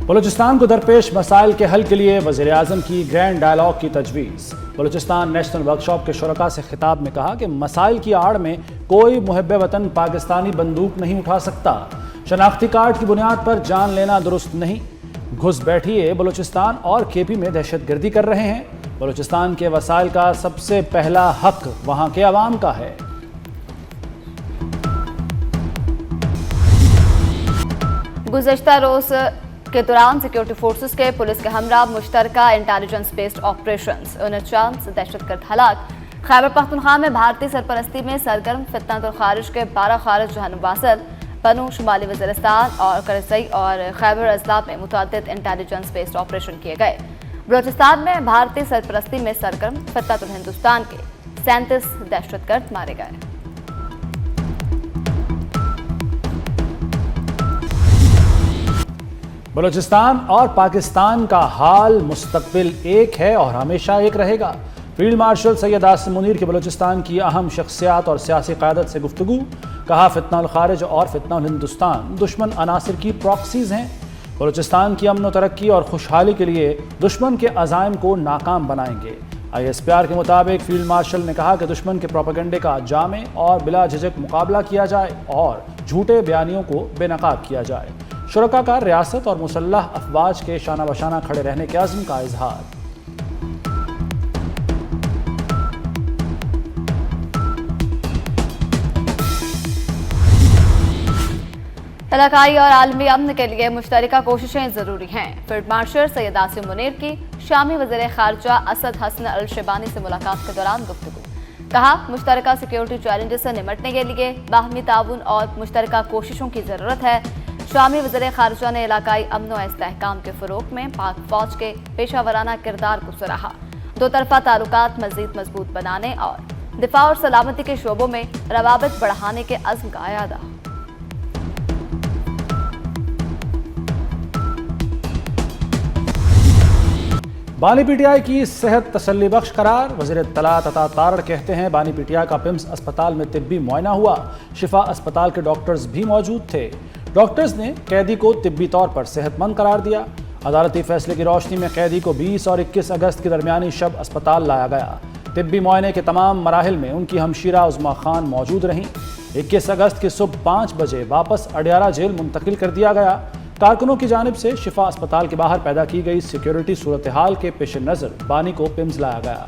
بلوچستان کو درپیش مسائل کے حل کے لیے وزیر اعظم کی گرینڈ ڈائیلاگ کی تجویز۔ بلوچستان نیشنل ورکشاپ کے شرکاء سے خطاب میں کہا کہ مسائل کی آڑ میں کوئی محب وطن پاکستانی بندوق نہیں اٹھا سکتا۔ شناختی کارڈ کی بنیاد پر جان لینا درست نہیں۔ گھس بیٹھیے بلوچستان اور کے پی میں دہشت گردی کر رہے ہیں۔ بلوچستان کے وسائل کا سب سے پہلا حق وہاں کے عوام کا ہے۔ گزشتہ روز کے دوران سیکیورٹی فورسز کے پولیس کے ہمراہ مشترکہ انٹیلیجنس بیسڈ آپریشنز 49 دہشت گرد ہلاک۔ خیبر پختونخوا میں بھارتی سرپرستی میں سرگرم فتنہ الخارج کے 12 خارج جہنم واصل، پنو شمالی وزیرستان اور کرزئی اور خیبر اضلاع میں متعدد انٹیلیجنس بیسڈ آپریشن کیے گئے۔ بلوچستان میں بھارتی سرپرستی میں سرگرم فتنہ الہندوستان کے 37 دہشت گرد مارے گئے۔ بلوچستان اور پاکستان کا حال مستقبل ایک ہے اور ہمیشہ ایک رہے گا۔ فیلڈ مارشل سید عاصم منیر کی بلوچستان کی اہم شخصیات اور سیاسی قیادت سے گفتگو۔ کہا فتنہ الخارج اور فتنہ الہندوستان دشمن عناصر کی پراکسیز ہیں۔ بلوچستان کی امن و ترقی اور خوشحالی کے لیے دشمن کے عزائم کو ناکام بنائیں گے۔ ISPR کے مطابق فیلڈ مارشل نے کہا کہ دشمن کے پروپیگنڈے کا جامع اور بلا جھجک مقابلہ کیا جائے اور جھوٹے بیانیوں کو بے نقاب کیا جائے۔ شرکاء کا ریاست اور مسلح افواج کے شانہ بشانہ کھڑے رہنے کے عزم کا اظہار۔ علاقائی اور عالمی امن کے لیے مشترکہ کوششیں ضروری ہیں۔ فیلڈ مارشل سید عاصم منیر کی شامی وزیر خارجہ اسد حسن الشیبانی سے ملاقات کے دوران گفتگو۔ کہا مشترکہ سیکیورٹی چیلنجز سے نمٹنے کے لیے باہمی تعاون اور مشترکہ کوششوں کی ضرورت ہے۔ شامی وزیر خارجہ نے علاقائی امن و استحکام کے فروغ میں پاک فوج کے پیشہ ورانہ کردار کو سراہا۔ دو طرفہ تعلقات مزید مضبوط بنانے اور دفاع اور سلامتی کے شعبوں میں روابط بڑھانے کے عزم کا اعادہ۔ بانی PTI کی صحت تسلی بخش قرار۔ وزیر اطلاعات عطا تارڑ کہتے ہیں بانی PTI کا پمس اسپتال میں طبی معائنہ ہوا۔ شفا اسپتال کے ڈاکٹرز بھی موجود تھے۔ ڈاکٹرز نے قیدی کو طبی طور پر صحت مند قرار دیا۔ عدالتی فیصلے کی روشنی میں قیدی کو 20 اور 21 اگست کی درمیانی شب اسپتال لایا گیا۔ طبی معائنے کے تمام مراحل میں ان کی ہمشیرہ عظمیٰ خان موجود رہیں۔ 21 اگست کی صبح 5 بجے واپس اڈیارہ جیل منتقل کر دیا گیا۔ کارکنوں کی جانب سے شفا اسپتال کے باہر پیدا کی گئی سیکیورٹی صورتحال کے پیش نظر بانی کو پمز لایا گیا۔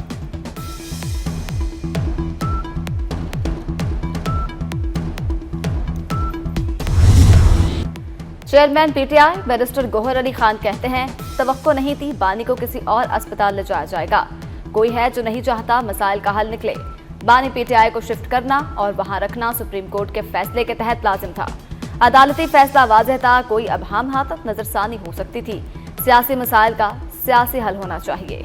چیئرمین PTI بیرسٹر گوہر علی خان کہتے ہیں توقع نہیں تھی بانی کو کسی اور اسپتال لے جایا جائے گا۔ کوئی ہے جو نہیں چاہتا مسائل کا حل نکلے۔ بانی PTI کو شفٹ کرنا اور وہاں رکھنا سپریم کورٹ کے فیصلے کے تحت لازم تھا۔ عدالتی فیصلہ واضح تھا، کوئی ابہام تک نظر ثانی ہو سکتی تھی۔ سیاسی مسائل کا سیاسی حل ہونا چاہیے۔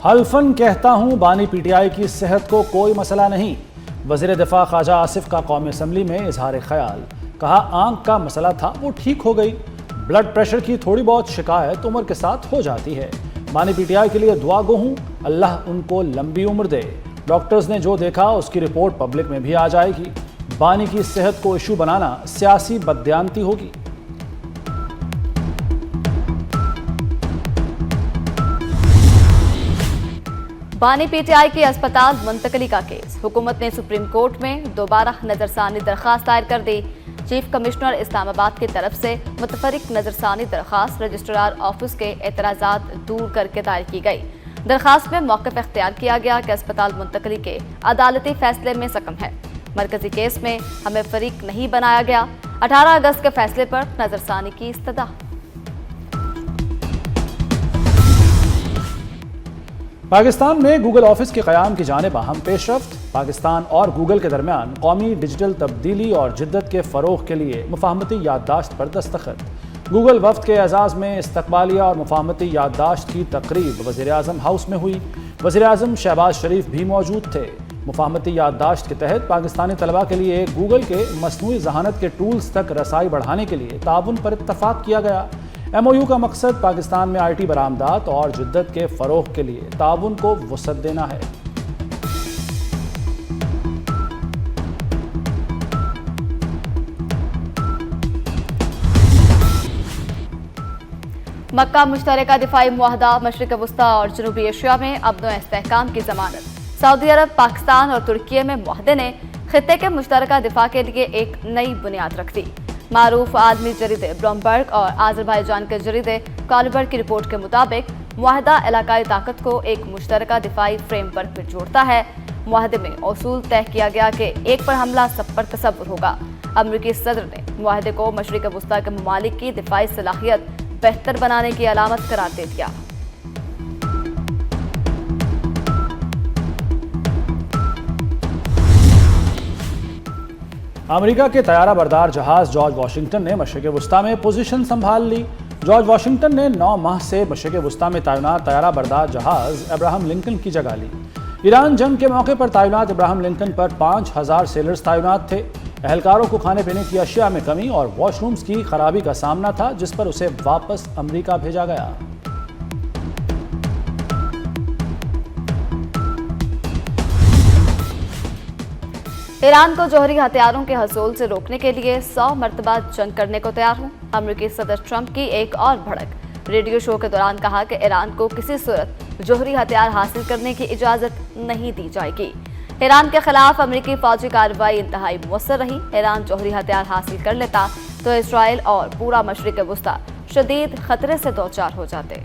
حلفاً کہتا ہوں بانی PTI کی صحت کو کوئی مسئلہ نہیں۔ وزیر دفاع خواجہ آصف کا قومی اسمبلی میں اظہار خیال۔ کہا آنکھ کا مسئلہ تھا وہ ٹھیک ہو گئی۔ بلڈ پریشر کی تھوڑی بہت شکایت عمر کے ساتھ ہو جاتی ہے۔ بانی PTI کے لیے دعا گو ہوں، اللہ ان کو لمبی عمر دے۔ ڈاکٹرز نے جو دیکھا اس کی رپورٹ پبلک میں بھی آ جائے گی۔ بانی کی صحت کو ایشو بنانا سیاسی بددیانتی ہوگی۔ بانی PTI کی اسپتال منتقلی کا کیس۔ حکومت نے سپریم کورٹ میں دوبارہ نظرثانی درخواست دائر کر دی۔ چیف کمشنر اسلام آباد کی طرف سے متفرق نظرثانی درخواست رجسٹرار آفس کے اعتراضات دور کر کے دائر کی گئی۔ درخواست میں موقف اختیار کیا گیا کہ اسپتال منتقلی کے عدالتی فیصلے میں سکم ہے۔ مرکزی کیس میں ہمیں فریق نہیں بنایا گیا۔ 18 اگست کے فیصلے پر نظرثانی کی استدعا۔ پاکستان میں گوگل آفس کے قیام کی جانب اہم پیش رفت۔ پاکستان اور گوگل کے درمیان قومی ڈیجیٹل تبدیلی اور جدت کے فروغ کے لیے مفاہمتی یادداشت پر دستخط۔ گوگل وفد کے اعزاز میں استقبالیہ اور مفاہمتی یادداشت کی تقریب وزیر اعظم ہاؤس میں ہوئی۔ وزیر اعظم شہباز شریف بھی موجود تھے۔ مفاہمتی یادداشت کے تحت پاکستانی طلباء کے لیے گوگل کے مصنوعی ذہانت کے ٹولز تک رسائی بڑھانے کے لیے تعاون پر اتفاق کیا گیا۔ MOU کا مقصد پاکستان میں IT برآمدات اور جدت کے فروغ کے لیے تعاون کو وسعت دینا ہے۔ मक्का मुश्तरका दिफाई मुआहदा मशरिक वस्ता और जनूबी एशिया में अमन व इस्तेहकाम की जमानत। सऊदी अरब, पाकिस्तान और तुर्की में मुआहदे ने खित्ते के मुश्तरका दिफा के लिए एक नई बुनियाद रख दी। मारूफ आलमी जरीदे ब्लूमबर्ग और आज़रबाईजान के जरीदे कॉलिबर की रिपोर्ट के मुताबिक मुआहदा इलाकाई ताकत को एक मुश्तरका दिफाई फ्रेमवर्क में जोड़ता है। मुआहदे में उसूल तय किया गया कि एक पर हमला सब पर तसव्वुर होगा। अमरीकी सदर ने मुआहदे को मशरिक वस्ता के ममालिक की दिफाई सलाहियत बेहतर बनाने की अलामत करार दे दिया। अमेरिका के तैयारा बरदार जहाज जॉर्ज वाशिंगटन ने मशरिक वस्ता में पोजीशन संभाल ली। जॉर्ज वाशिंगटन ने 9 माह से मशरिक वस्ता में तैनात तैयारा बरदार जहाज अब्राहम लिंकन की जगह ली। ईरान जंग के मौके पर तैनात अब्राहम लिंकन पर 5000 सेलर्स तैनात थे। एहलकारों को खाने पीने की अशिया में कमी और वॉशरूम्स की खराबी का सामना था, जिस पर उसे वापस अमेरिका भेजा गया। ईरान को जौहरी हथियारों के हसूल से रोकने के लिए 100 मरतबा जंग करने को तैयार हूं। अमेरिकी सदर ट्रंप की एक और भड़क। रेडियो शो के दौरान कहा कि ईरान को किसी सूरत जौहरी हथियार हासिल करने की इजाजत नहीं दी जाएगी। ईरान के खिलाफ अमेरिकी फौजी कार्रवाई इंतहाई मुअस्सर रही। ईरान जौहरी हथियार हासिल कर लेता तो इसराइल और पूरा मशरिक वस्ता शदीद खतरे से दो चार हो जाते।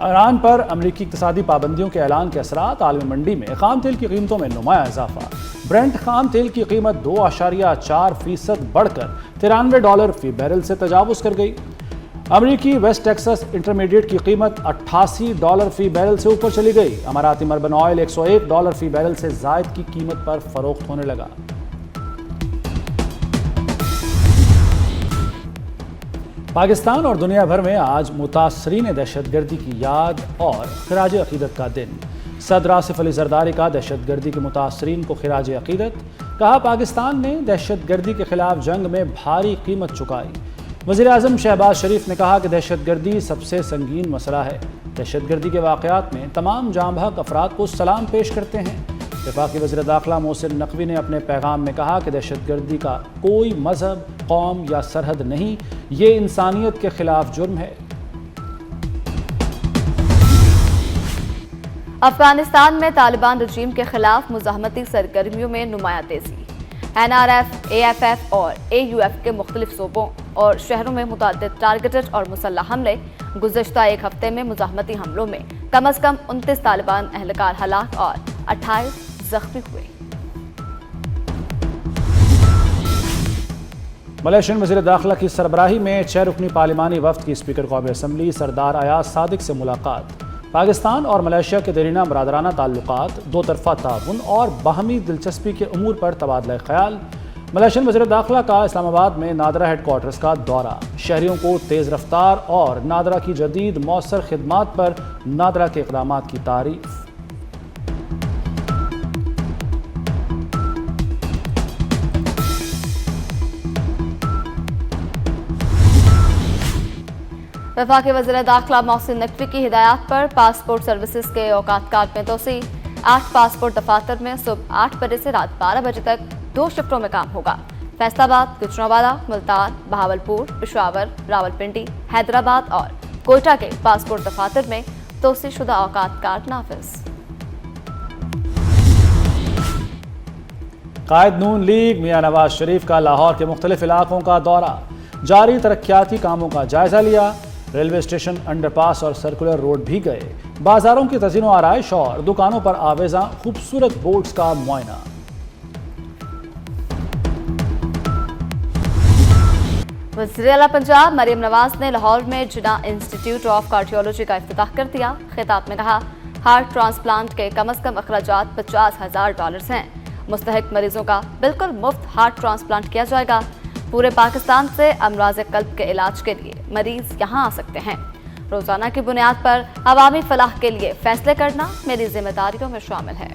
ईरान पर अमेरिकी इक़्तिसादी पाबंदियों के ऐलान के असरात आलमी मंडी में खाम तेल की कीमतों में नुमाया इजाफा। ब्रेंट खाम तेल की कीमत 2.4% बढ़कर $93 फी बैरल से तजावुज़ कर गई। अमेरिकी वेस्ट टेक्सास इंटरमीडिएट की कीमत $88 फी बैरल से ऊपर चली गई। अमाराती मर्बन ऑयल $101 फी बैरल से जायद की कीमत पर फरोख्त होने लगा। पाकिस्तान और दुनिया भर में आज मुतासरीन दहशतगर्दी की याद और खिराज अकीदत का दिन। सदर आसिफ अली जरदारी का दहशतगर्दी के मुतासरीन को खिराज अकीदत। कहा, पाकिस्तान ने दहशतगर्दी के खिलाफ जंग में भारी कीमत चुकाई। वज़ीर आज़म शहबाज शरीफ ने कहा कि दहशतगर्दी सबसे संगीन मसला है। दहशतगर्दी के वाक़यात में तमाम जांबहक अफराद को सलाम पेश करते हैं। वफाकी वज़ीर दाखिला मोहसिन नकवी ने अपने पैगाम में कहा कि दहशतगर्दी का कोई मजहब, कौम या सरहद नहीं, ये इंसानियत के खिलाफ जुर्म है। अफगानिस्तान में तालिबान रजीम के खिलाफ मुज़ाहमती सरगर्मियों में नुमाया तेजी। NRF, AFF और AUF के मुख्तलिफ सूबों और शहरों में मुतअद्दिद टारगेटेड और मुसल्लह हमले। गुज़श्ता एक हफ्ते में मुज़ाहमती हमलों में कम अज़ कम 29 तालिबान एहलकार हलाक और 28 जख्मी हुए। मलेशियन वज़ीर दाखिला की सरबराही में 6 रुकनी पार्लिमानी वफ्द की स्पीकर कौमी असम्बली सरदार अयाज सादिक से मुलाकात। पाकिस्तान और मलेशिया के देरीना बरादराना ताल्लुकात, दो तरफ़ा ताउन और बाहमी दिलचस्पी के उमूर पर तबादला ख्याल। मलेशियन वज़ीर दाखिला का इस्लामाबाद में नादरा हेडक्वार्टर्स का दौरा। शहरियों को तेज़ रफ्तार और नादरा की जदीद मौसर खिदमात पर नादरा के इक़दामात की तारीफ। वफाकी वज़ीर दाखिला मोहसिन नकवी की हिदायत पर पासपोर्ट सर्विसेज के औकात कार्ड में तोसी। 8 पासपोर्ट दफातर में सुबह 8 बजे से रात 12 बजे तक 2 शिफ्टों में काम होगा। फैसलाबाद, गुजरांवाला, मुल्तान, बहावलपुर, पेशावर, रावलपिंडी, हैदराबाद और कोयटा के पासपोर्ट दफातर में तोसी शुदा औकात कार्ड नाफिज। कायद नून लीग मियां नवाज शरीफ का लाहौर के मुख्तलिफ इलाकों का दौरा। जारी तरक्याती कामों का जायजा लिया। रेलवे स्टेशन, अंडरपास और सर्कुलर रोड भी गए। बाजारों की तज़ीन आराइश और दुकानों पर आवेजा खूबसूरत बोर्ड्स का मुआयना। वज़ीर आला पंजाब मरियम नवाज ने लाहौर में जिन्ना इंस्टीट्यूट ऑफ कार्डियोलॉजी का इफ्तिताह कर दिया। खिताब में कहा, हार्ट ट्रांसप्लांट के कम अज़ कम अखराजात $50,000 हैं। मुस्तहिक मरीजों का बिल्कुल मुफ्त हार्ट ट्रांसप्लांट किया जाएगा। पूरे पाकिस्तान से अमराज कल्ब के इलाज के लिए मरीज यहाँ आ सकते हैं। रोजाना की बुनियाद पर अवामी फलाह के लिए फैसले करना मेरी जिम्मेदारियों में शामिल है।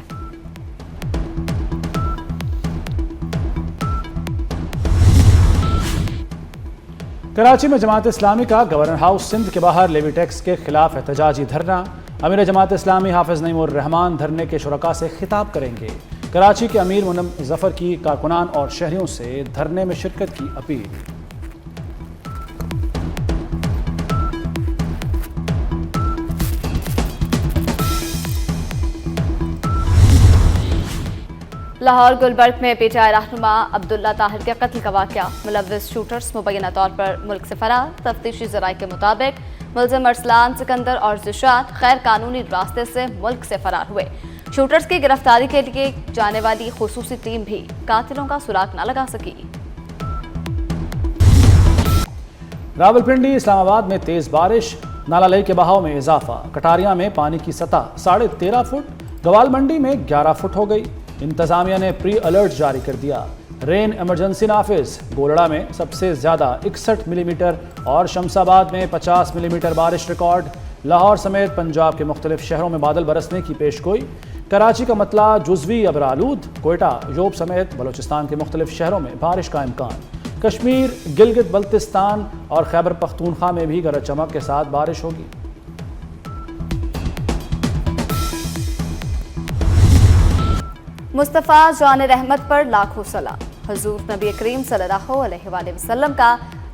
कराची में जमात इस्लामी का गवर्नर हाउस सिंध के बाहर लेवी टैक्स के खिलाफ एहतजाजी धरना। अमीर जमात इस्लामी हाफिज नईमुर रहमान धरने के शुरका से खिताब करेंगे। कराची के अमीर मुनम जफर की कारकुनान और शहरियों से धरने में शिरकत की अपील। लाहौर गुलबर्ग में पीटीआई रहनुमा अब्दुल्ला ताहिर के कत्ल का वाक़या, मुलव्विस शूटर्स मुबैना तौर पर मुल्क से फरार। तफ्तीशी ज़राए के मुताबिक मुलज़िम अरसलान, सिकंदर और ज़िशान गैर कानूनी रास्ते से मुल्क से फरार हुए। शूटर्स की गिरफ्तारी के लिए जाने वाली खुसूसी टीम भी कातिलों का सुराग न लगा सकी। रावलपिंडी इस्लामाबाद में तेज बारिश, नाला लई के बहाव में इजाफा। कटारिया में पानी की सतह 13.5 फुट, गवाल मंडी में 11 फुट हो गई। इंतजामिया ने प्री अलर्ट जारी कर दिया। रेन इमरजेंसी नाफिज। गोलड़ा में सबसे ज्यादा 61 मिलीमीटर और शमसाबाद में 50 मिलीमीटर बारिश रिकॉर्ड। लाहौर समेत पंजाब के मुख्तलिफ शहरों में बादल बरसने की पेशगोई। कराची का मतला जुज़वी अबरालूद। कोयटा, योब समेत बलोचिस्तान के मुख्तलिफ शहरों में बारिश का इम्कान। कश्मीर, गिलगित बल्तिस्तान और खैबर पख्तूनख्वा में भी गरज चमक के साथ बारिश होगी। मुस्तफ़ा जान रहमत पर लाखों सलाम। हुजूर नबी करीम सल्लल्लाहु अलैहि वसल्लम का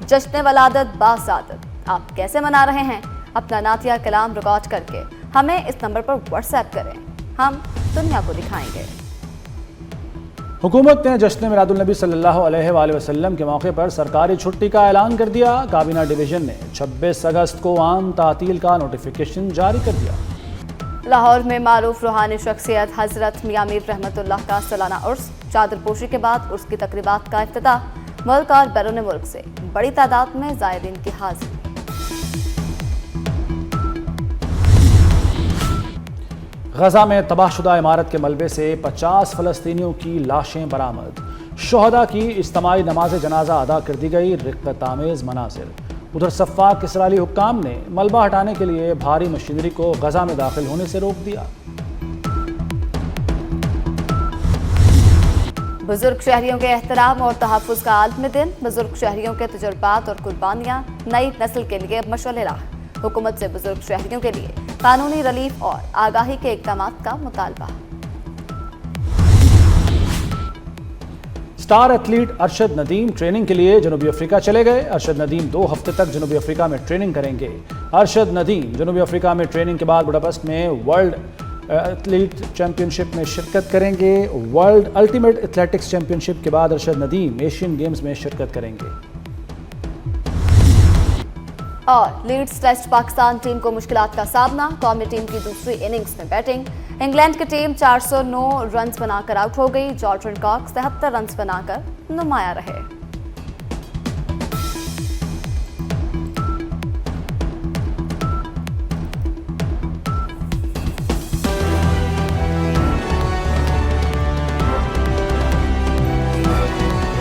जश्न वलादत बासादत आप कैसे मना रहे हैं? अपना नातिया कलाम रिकॉर्ड करके हमें इस नंबर पर व्हाट्सएप करें, हम दुनिया को दिखाएंगे। हुकूमत ने जश्न मिलादुल नबी सल्लल्लाहु अलैहि वसल्लम के मौके पर सरकारी छुट्टी का ऐलान कर दिया। काबीना डिवीजन ने 26 अगस्त को आम तातील का नोटिफिकेशन जारी कर दिया। लाहौर में मारूफ रूहानी शख्सियत हजरत मियां मीर रहमतुल्लाह का सालाना उर्स। चादर पोशी के बाद उर्स की तकरीबात का इफ्तिताह। मुल्क और बैरून मुल्क से बड़ी तादाद में ज़ायरीन की हाजिरी। गजा में तबाहशुदा इमारत के मलबे से 50 फ़लस्तीनियों की लाशें बरामद। शुहदा की इज्तिमाई नमाज जनाजा अदा कर दी गई। रिक्कत आमेज मनाजिर। उधर सफ़ाक इसराइली हुक्काम ने मलबा हटाने के लिए भारी मशीनरी को गजा में दाखिल होने से रोक दिया। बुजुर्ग शहरियों के एहतराम और तहफ़्फ़ुज़ का आलमी दिन। बुजुर्ग शहरियों के तजुर्बात और कुर्बानियाँ नई नस्ल के लिए मशअल राह। हुकूमत से बुजुर्ग शहरियों के लिए कानूनी रिलीफ और आगाही के इक़दाम का मुतालबा। Star athlete Arshad Nadeem training के लिए जनूबी अफ्रीका चले गए। अरशद नदीम 2 हफ्ते तक जनूबी अफ्रीका में ट्रेनिंग करेंगे। अरशद नदीम जनूबी अफ्रीका में ट्रेनिंग के बाद बुडापेस्ट में वर्ल्ड एथलीट चैंपियनशिप में शिरकत करेंगे। वर्ल्ड अल्टीमेट एथलेटिक्स चैंपियनशिप के बाद अरशद नदीम एशियन गेम्स में शिरकत करेंगे। और लीड्स टेस्ट पाकिस्तान टीम को मुश्किलात का सामना। कौमी टीम की दूसरी इनिंग्स में बैटिंग। इंग्लैंड की टीम 409 रन्स बनाकर आउट हो गई। जॉर्डन कॉक्स 73 रन्स बनाकर नुमाया रहे।